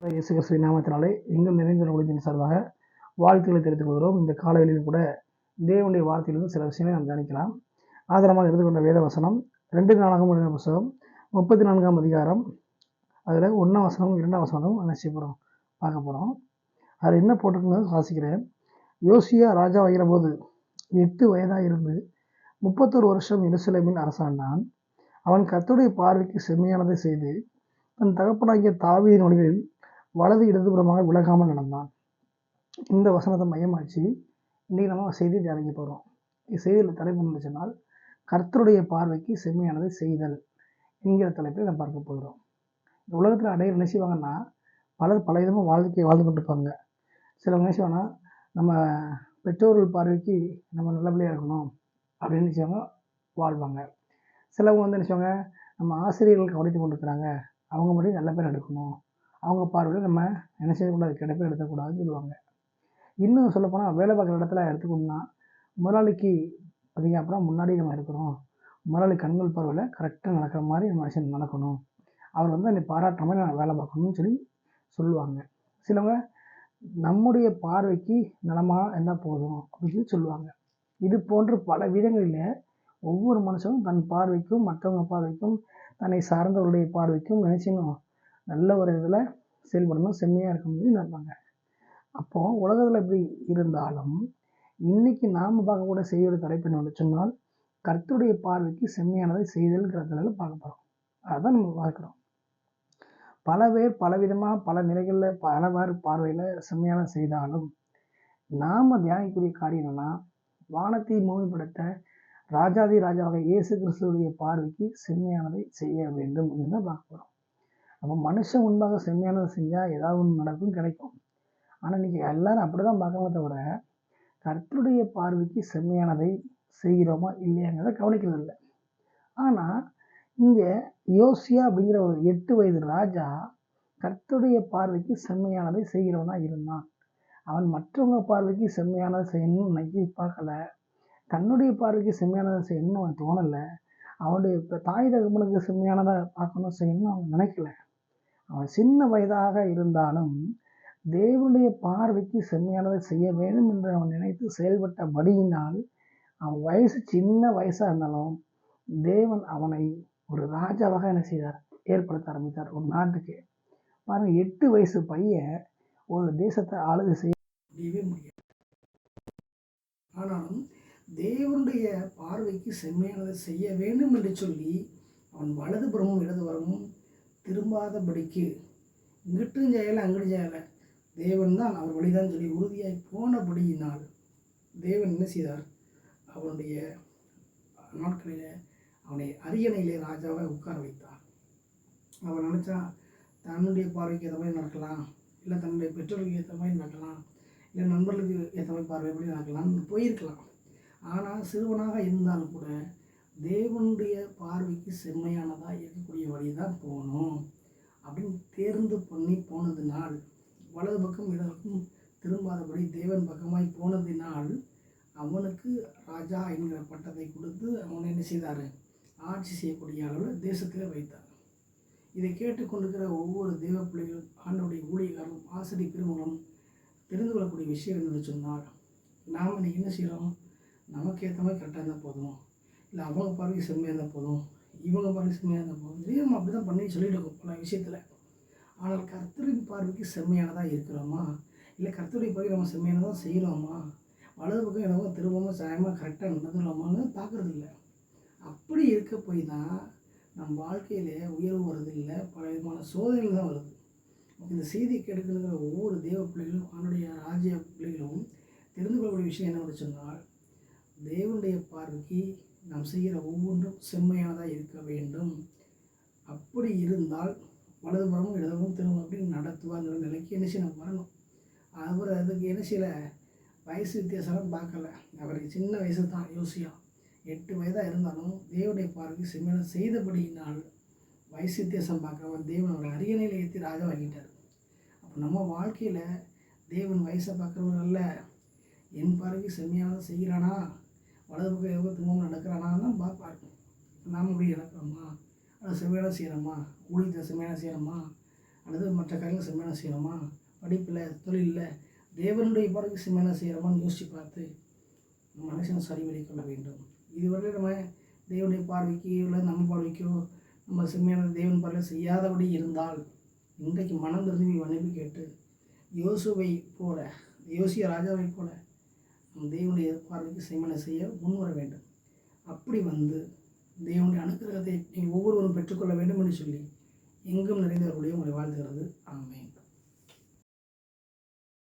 இயேசு கிறிஸ்துவின் நாமத்தினாலே எங்கும் நிறைந்த ஒளியின் சார்பாக வாழ்த்துக்களை தெரிவித்துக் கொள்கிறோம். இந்த காலவெளியில் கூட தேவனுடைய வார்த்தையிலிருந்து சில விஷயங்களை நாம் தியானிக்கலாம். ஆதாரமாக எடுத்துக்கொண்ட வேத வசனம் 2 நாளாகமம் எழுதின புத்தகம் 34ஆம் அதிகாரம், அதில் 1ஆம் வசனம் 2ஆம் வசனம் நினைச்சு பார்க்க போகிறோம். அதில் என்ன போட்டிருக்குன்னு வாசிக்கிறேன். யோசியா ராஜாவாகிற போது 8 வயதாக இருந்து 31 வருஷம் எருசலேமில் அரசாண்டான். அவன் கர்த்தருடைய பார்வைக்கு செம்மையானதை செய்து தன் தகப்பனாகிய தாவீதின் வழிகளில் வலது இடதுபுறமாக விலகாமல் நடந்தான். இந்த வசனத்தை மையமாச்சு இன்றைக்கி நம்ம செய்தி தியானிக்க போகிறோம். செய்தியில் தலைப்பு என்ன சொன்னால், கர்த்தருடைய பார்வைக்கு செம்மையானதை செய்தல் என்கிற தலைப்பை நம்ம பார்க்க போகிறோம். இந்த உலகத்தில் அடைய என்ன செய்வாங்கன்னா, பலர் பல விதமாக வாழ்க்கை வாழ்ந்து கொண்டிருப்பாங்க. சிலவங்க என்ன செய்வாங்கன்னா, நம்ம பெற்றோர்கள் பார்வைக்கு நம்ம நல்லபடியாக இருக்கணும் அப்படின்னு நினச்சவங்க வாழ்வாங்க. சிலவங்க வந்து என்ன செய்வாங்க, நம்ம ஆசிரியர்கள் கவனித்து கொண்டிருக்கிறாங்க, அவங்க மட்டும் நல்ல பேர் எடுக்கணும், அவங்க பார்வையில் நம்ம என்ன செய்யக்கூடாது, கெட்ட பேர் எடுக்கக்கூடாதுன்னு சொல்லுவாங்க. இன்னும் சொல்லப்போனால் வேலை பார்க்குற இடத்துல எடுத்துக்கணும்னா, முதலாளிக்கு பார்த்திங்க அப்படின்னா முன்னாடி நம்ம இருக்கிறோம், முதலாளி கண்கள் பார்வையில் கரெக்டாக நடக்கிற மாதிரி நம்ம விஷயம் நடக்கணும், அவர் வந்து என்னை பாராட்டுற மாதிரி நான் வேலை பார்க்கணும்னு சொல்லுவாங்க. சிலவங்க நம்முடைய பார்வைக்கு நலமாக இருந்தால் போதும் அப்படின்னு சொல்லுவாங்க. இது போன்று பல விதங்களில் ஒவ்வொரு மனுஷனும் தன் பார்வைக்கும் மற்றவங்க பார்வைக்கும் தன்னை சார்ந்தவருடைய பார்வைக்கும் நினைச்சணும் நல்ல ஒரு இதில் செயல்படணும், செம்மையாக இருக்கணும்னு நினைப்பாங்க. அப்போது உலகத்தில் எப்படி இருந்தாலும் இன்றைக்கி நாம் பார்க்கக்கூட செய்கிற தலைப்பு என்ன சொன்னால், கர்த்தருடைய பார்வைக்கு செம்மையானதை செய்தல்ங்கிறதுனால பார்க்க போகிறோம். அதுதான் நம்ம பார்க்குறோம். பல பேர் பலவிதமாக பல நிலைகளில் பலவாறு பார்வையில் செம்மையான செய்தாலும் நாம் தியானிக்கக்கூடிய காரியம் என்னென்னா, வானத்தை பூமிப்படுத்த ராஜாதி ராஜாவாக இயேசு கிறிஸ்துவுடைய பார்வைக்கு செம்மையானதை செய்ய வேண்டும் என்று தான் பார்க்க போகிறோம். அப்போ மனுஷன் முன்பாக செம்மையானதை செஞ்சால் ஏதாவது ஒன்று நடக்கும், கிடைக்கும். ஆனால் இன்றைக்கி எல்லோரும் அப்படி தான் பார்க்கறத தவிர கர்த்தருடைய பார்வைக்கு செம்மையானதை செய்கிறோமா இல்லையாங்கிறத கவனிக்கிறது இல்லை. ஆனால் இங்கே யோசியா அப்படிங்கிற ஒரு 8 வயது ராஜா கர்த்தருடைய பார்வைக்கு செம்மையானதை செய்கிறவனாக இருந்தான். அவன் மற்றவங்க பார்வைக்கு செம்மையானதை செய்யணும்னு நினைச்சி பார்க்கல, தன்னுடைய பார்வைக்கு செம்மையானதை செய்யணும்னு அவன் தோணலை, அவனுடைய தாய் தகப்பனுக்கு செம்மையானதை பார்க்கணும் செய்யணும்னு அவன் நினைக்கல. அவன் சின்ன வயதாக இருந்தாலும் தேவனுடைய பார்வைக்கு செம்மையானதை செய்ய வேண்டும் என்று அவன் நினைத்து செயல்பட்டபடியினால் அவன் வயசு சின்ன வயசாக இருந்தாலும் தேவன் அவனை ஒரு ராஜாவாக என்ன செய்தார், ஏற்படுத்த ஆரம்பித்தார் ஒரு நாட்டுக்கு. பாருங்கள், 8 வயசு பையன் ஒரு தேசத்தை ஆளுகை செய்ய முடியவே முடியாது. ஆனாலும் தேவனுடைய பார்வைக்கு செம்மையானதை செய்ய வேண்டும் என்று சொல்லி அவன் வலதுபுறமும் இடதுபுறமும் திரும்பாதபடிக்கு இங்கிட்டும் செய்யலை அங்கிட்டும் செய்யலை, தேவன் தான் அவர் வழிதான் சொல்லி உறுதியாய் போனபடியினால் தேவன் என்ன செய்தார், அவனுடைய நாட்களில் அவனை அரியணையிலே ராஜாவை உட்கார வைத்தார். அவன் நினச்சா தன்னுடைய பார்வைக்கு ஏற்ற மாதிரி நடக்கலாம், இல்லை தன்னுடைய பெற்றோர்களுக்கு ஏற்ற மாதிரி நடக்கலாம், இல்லை நண்பர்களுக்கு ஏற்ற மாதிரி பார்வை எப்படி நடக்கலாம்னு போயிருக்கலாம். ஆனால் சிறுவனாக இருந்தாலும் கூட தேவனுடைய பார்வைக்கு செம்மையானதாக இருக்கக்கூடிய வழி தான் போகணும் அப்படின்னு தேர்ந்து பண்ணி போனதினால், வலது பக்கம் இடது பக்கம் திரும்பாதபடி தேவன் பக்கமாய் போனதினால் அவனுக்கு ராஜா என்கிற பட்டத்தை கொடுத்து அவனை என்ன செய்தார், ஆட்சி செய்யக்கூடிய அளவில் தேசத்தில் வைத்தார். இதை கேட்டுக்கொண்டிருக்கிற ஒவ்வொரு தேவ பிள்ளைகளும் ஆண்டவருடைய ஊழியர்களும் ஆசிரியர் பெருமகளும் தெரிந்து கொள்ளக்கூடிய விஷயம் என்னென்னு சொன்னால், நாம் இன்றைக்கி என்ன செய்கிறோம், நமக்கு ஏற்ற மாதிரி கரெக்டாக இருந்தால் போதும், இல்லை அவங்க பார்வைக்கு செம்மையாக இருந்தால் போதும், இவங்க பார்வைக்கு செம்மையாக இருந்தால் போதும், இதே நம்ம அப்படி தான் பண்ணி சொல்லிட்டு இருக்கோம் பல விஷயத்தில். ஆனால் கர்த்தரின் பார்வைக்கு செம்மையானதாக இருக்கிறோமா, இல்லை கர்த்தருடைய பார்வைக்கு நம்ம செம்மையானதாக செய்கிறோமா, வலது பக்கம் இடமும் திரும்பவும் சாயமாக கரெக்டாக நடந்துடலாமான்னு பார்க்குறது இல்லை. அப்படி இருக்க போய் தான் நம் வாழ்க்கையில் உயர்வு வருது இல்லை, பல விதமான சோதனைகள் தான் வருது. இந்த செய்தி கேட்கிற ஒவ்வொரு தேவ பிள்ளைகளும் அவனுடைய ராஜ்ய பிள்ளைகளும் தெரிந்து கொள்ளக்கூடிய விஷயம் என்னவென்று சொன்னால், தேவனுடைய பார்வைக்கு நாம் செய்கிற ஒவ்வொன்றும் செம்மையானதாக இருக்க வேண்டும். அப்படி இருந்தால் வலதுபுறமும் இடதுபுறமும் திரும்ப அப்படின்னு நடத்துவாங்கிற நிலைக்கு என்ன செய்ய நம்ம வரணும். அவர் அதுக்கு என்ன செய்யலை, வயசு வித்தியாசம்லாம் பார்க்கல, அவருக்கு சின்ன வயசு தான். யோசியா 8 வயதாக இருந்தாலும் தேவனுடைய பார்வைக்கு செம்மையான செய்தபடியினால் வயசு வித்தியாசம் பார்க்காம தேவன் அவரை அரியணையில் ஏற்றி ராஜா வாங்கிட்டார். அப்போ நம்ம வாழ்க்கையில் தேவன் வயசை பார்க்குறவர் அல்ல, என் பார்வைக்கு செம்மையானதை செய்கிறானா, வலது பக்கம் எவ்வளோ திரும்பவும் நடக்கிறானான்னு தான் பார்ப்பார். நாம் அப்படி நடக்கிறோமா, அதை செம்மையான செய்கிறோமா, ஊழியத்தை செம்மையான செய்கிறோமா, அல்லது மற்ற காரியங்கள் செம்மையான செய்கிறோமா, படிப்பில், தொழிலில் தேவனுடைய பார்வைக்கு செம்மையான செய்கிறோமான்னு யோசித்து பார்த்து மனுஷன் சரிவதை கொள்ள வேண்டும். இதுவரை நம்ம தேவனுடைய பார்வைக்கு இல்லை நம்ம பார்வைக்கோ நம்ம செம்மையான தேவன் பார்வையில் செய்யாதபடி இருந்தால் இன்றைக்கு மனம் திரும்பி மன்னிப்பு கேட்டு யோசுவை போல, யோசிய ராஜாவை போல நம் தேவனுடைய பார்வைக்கு செம்மையான செய்ய முன்வர வேண்டும். அப்படி வந்து தேவனுடைய அனுக்கிரகத்தை நீங்கள் ஒவ்வொருவரும் பெற்றுக்கொள்ள வேண்டும் என்று சொல்லி எங்கும் நிறைந்தவர்களுடைய உங்களை வாழ்த்துகிறது. ஆமென்.